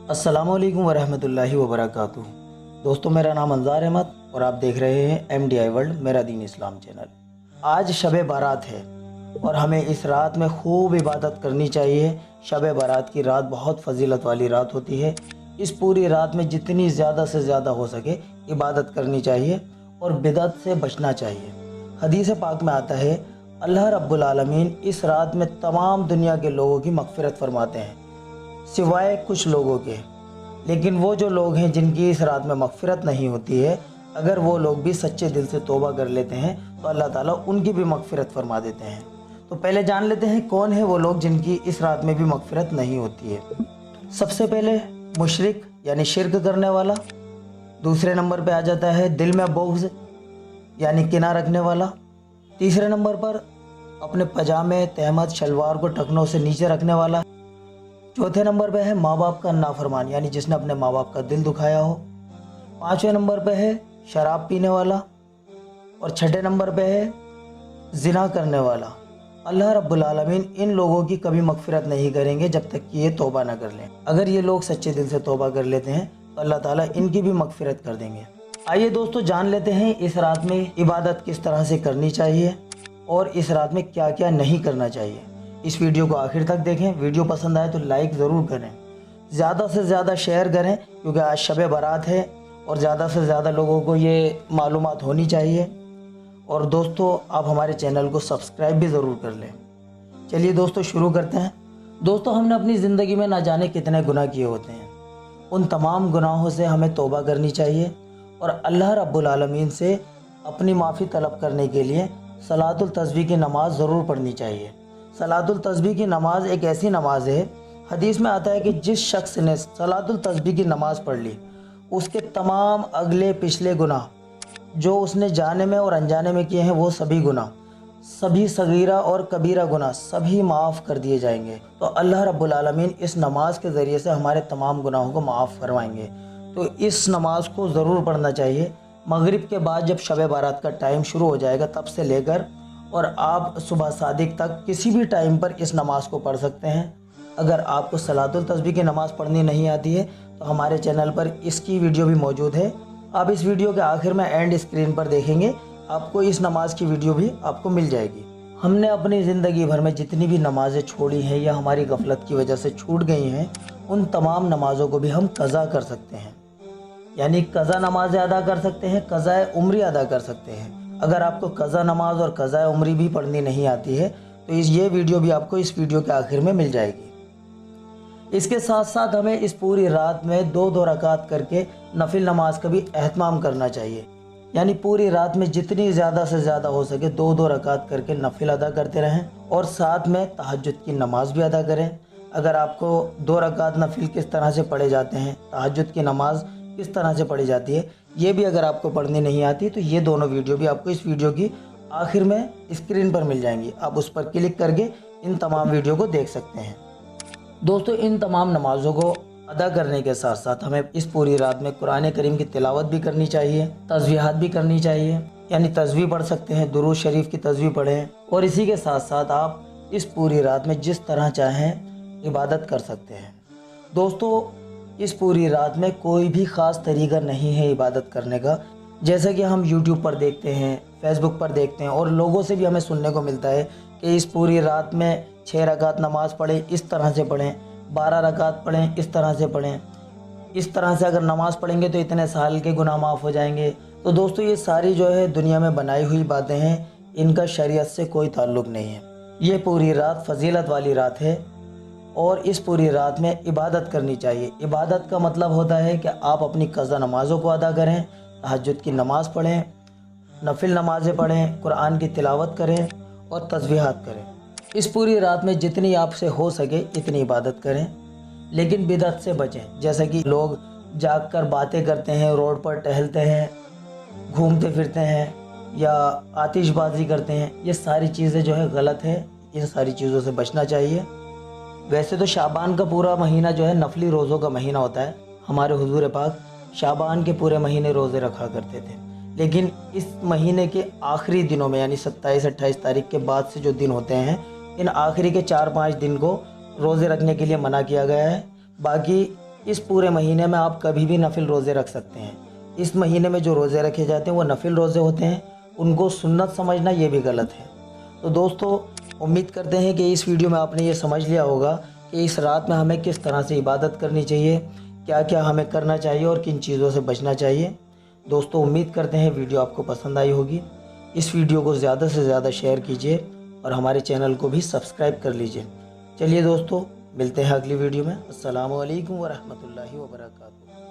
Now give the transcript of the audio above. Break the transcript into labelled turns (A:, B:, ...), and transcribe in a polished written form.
A: अस्सलामुअलैकुम वरहमतुल्लाहि वबरकातुहू। दोस्तों, मेरा नाम अंजार अहमद और आप देख रहे हैं MDI वर्ल्ड मेरा दीन इस्लाम चैनल। आज शब बारात है और हमें इस रात में खूब इबादत करनी चाहिए। शब बारात की रात बहुत फजीलत वाली रात होती है। इस पूरी रात में जितनी ज़्यादा से ज़्यादा हो सके इबादत करनी चाहिए और बिदअत से बचना चाहिए। हदीस पाक में आता है, अल्लाह रब्बुल आलमीन इस रात में तमाम दुनिया के लोगों की मग़फ़िरत फरमाते हैं सिवाय कुछ लोगों के। लेकिन वो जो लोग हैं जिनकी इस रात में मग़फ़िरत नहीं होती है, अगर वो लोग भी सच्चे दिल से तौबा कर लेते हैं तो अल्लाह ताला उनकी भी मग़फ़िरत फरमा देते हैं। तो पहले जान लेते हैं कौन है वो लोग जिनकी इस रात में भी मग़फ़िरत नहीं होती है। सबसे पहले मुशरिक यानी शिर्क करने वाला। दूसरे नंबर पे आ जाता है दिल में बुग़्ज़ यानी किना रखने वाला। तीसरे नंबर पर अपने पजामे तहमद शलवार को टखनों से नीचे रखने वाला। चौथे नंबर पे है माँ बाप का नाफरमान यानी जिसने अपने माँ बाप का दिल दुखाया हो। पाँचवें नंबर पे है शराब पीने वाला और छठे नंबर पे है ज़िना करने वाला। अल्लाह रब्बुल आलमीन इन लोगों की कभी मग़फ़िरत नहीं करेंगे जब तक कि ये तौबा ना कर लें। अगर ये लोग सच्चे दिल से तौबा कर लेते हैं तो अल्लाह ताला इनकी भी मग़फ़िरत कर देंगे। आइए दोस्तों, जान लेते हैं इस रात में इबादत किस तरह से करनी चाहिए और इस रात में क्या क्या नहीं करना चाहिए। इस वीडियो को आखिर तक देखें। वीडियो पसंद आए तो लाइक ज़रूर करें, ज़्यादा से ज़्यादा शेयर करें क्योंकि आज शब बारात है और ज़्यादा से ज़्यादा लोगों को ये मालूमात होनी चाहिए। और दोस्तों, आप हमारे चैनल को सब्सक्राइब भी ज़रूर कर लें। चलिए दोस्तों, शुरू करते हैं। दोस्तों, हमने अपनी ज़िंदगी में ना जाने कितने गुनाह किए होते हैं। उन तमाम गुनाहों से हमें तौबा करनी चाहिए और अल्लाह रब्बुल आलमीन से अपनी माफ़ी तलब करने के लिए सलातुल तस्बीह की नमाज़ ज़रूर पढ़नी चाहिए। सलातुल तस्बीह की नमाज़ एक ऐसी नमाज़ है, हदीस में आता है कि जिस शख्स ने सलातुल तस्बीह की नमाज़ पढ़ ली उसके तमाम अगले पिछले गुनाह जो उसने जाने में और अनजाने में किए हैं वो सभी गुनाह, सभी सगीरा और कबीरा गुनाह सभी माफ़ कर दिए जाएंगे। तो अल्लाह रब्बुल आलमीन इस नमाज के ज़रिए से हमारे तमाम गुनाहों को माफ़ फरमाएंगे। तो इस नमाज को ज़रूर पढ़ना चाहिए। मगरिब के बाद जब शब बारात का टाइम शुरू हो जाएगा तब से लेकर और आप सुबह सादिक तक किसी भी टाइम पर इस नमाज़ को पढ़ सकते हैं। अगर आपको सलातुल तस्बीह की नमाज़ पढ़नी नहीं आती है तो हमारे चैनल पर इसकी वीडियो भी मौजूद है। आप इस वीडियो के आखिर में एंड स्क्रीन पर देखेंगे, आपको इस नमाज़ की वीडियो भी आपको मिल जाएगी। हमने अपनी ज़िंदगी भर में जितनी भी नमाज़ें छोड़ी हैं या हमारी गफलत की वजह से छूट गई हैं, उन तमाम नमाज़ों को भी हम कज़ा कर सकते हैं, यानी कज़ा नमाज़ें अदा कर सकते हैं, कज़ाए उम्री अदा कर सकते हैं। अगर आपको कज़ा नमाज और कज़ाए उम्री भी पढ़नी नहीं आती है तो ये वीडियो भी आपको इस वीडियो के आखिर में मिल जाएगी। इसके साथ साथ हमें इस पूरी रात में दो रकात करके नफिल नमाज का भी एहतमाम करना चाहिए, यानी पूरी रात में जितनी ज़्यादा से ज़्यादा हो सके दो रकात करके नफिल अदा करते रहें और साथ में तहज्जुद की नमाज भी अदा करें। अगर आपको 2 रकात नफिल किस तरह से पढ़े जाते हैं, तहज्जुद की नमाज किस तरह से पढ़ी जाती है, ये भी अगर आपको पढ़नी नहीं आती तो ये दोनों वीडियो भी आपको इस वीडियो की आखिर में स्क्रीन पर मिल जाएंगी। आप उस पर क्लिक करके इन तमाम वीडियो को देख सकते हैं। दोस्तों, इन तमाम नमाज़ों को अदा करने के साथ साथ हमें इस पूरी रात में कुरान करीम की तिलावत भी करनी चाहिए, तस्वीहात भी करनी चाहिए, यानी तस्वीह पढ़ सकते हैं, दुरूद शरीफ की तस्वीह पढ़ें और इसी के साथ साथ आप इस पूरी रात में जिस तरह चाहें इबादत कर सकते हैं। दोस्तों, इस पूरी रात में कोई भी ख़ास तरीका नहीं है इबादत करने का। जैसा कि हम YouTube पर देखते हैं, Facebook पर देखते हैं और लोगों से भी हमें सुनने को मिलता है कि इस पूरी रात में 6 रकात नमाज़ पढ़ें, इस तरह से पढ़ें, 12 रकात पढ़ें, इस तरह से पढ़ें, इस तरह से अगर नमाज़ पढ़ेंगे तो इतने साल के गुनाह माफ़ हो जाएंगे। तो दोस्तों, ये सारी जो है दुनिया में बनाई हुई बातें हैं, इनका शरीयत से कोई ताल्लुक़ नहीं है। ये पूरी रात फजीलत वाली रात है और इस पूरी रात में इबादत करनी चाहिए। इबादत का मतलब होता है कि आप अपनी कज़ा नमाज़ों को अदा करें, तहज्जुद की नमाज़ पढ़ें, नफिल नमाज़ें पढ़ें, कुरान की तिलावत करें और तस्बीहात करें। इस पूरी रात में जितनी आपसे हो सके इतनी इबादत करें, लेकिन बिदअत से बचें। जैसे कि लोग जाग कर बातें करते हैं, रोड पर टहलते हैं, घूमते फिरते हैं या आतिशबाजी करते हैं, ये सारी चीज़ें जो है गलत है। इन सारी चीज़ों से बचना चाहिए। वैसे तो शाबान का पूरा महीना जो है नफली रोज़ों का महीना होता है। हमारे हुजूर पाक शाबान के पूरे महीने रोज़े रखा करते थे, लेकिन इस महीने के आखिरी दिनों में यानी 27-28 तारीख के बाद से जो दिन होते हैं, इन आखिरी के 4-5 दिन को रोज़े रखने के लिए मना किया गया है। बाकी इस पूरे महीने में आप कभी भी नफिल रोज़े रख सकते हैं। इस महीने में जो रोज़े रखे जाते हैं वो नफिल रोज़े होते हैं, उनको सुन्नत समझना ये भी गलत है। तो दोस्तों, उम्मीद करते हैं कि इस वीडियो में आपने ये समझ लिया होगा कि इस रात में हमें किस तरह से इबादत करनी चाहिए, क्या क्या हमें करना चाहिए और किन चीज़ों से बचना चाहिए। दोस्तों, उम्मीद करते हैं वीडियो आपको पसंद आई होगी। इस वीडियो को ज़्यादा से ज़्यादा शेयर कीजिए और हमारे चैनल को भी सब्सक्राइब कर लीजिए। चलिए दोस्तों, मिलते हैं अगली वीडियो में। अस्सलामु अलैकुम व रहमतुल्लाहि व बरकातुहू।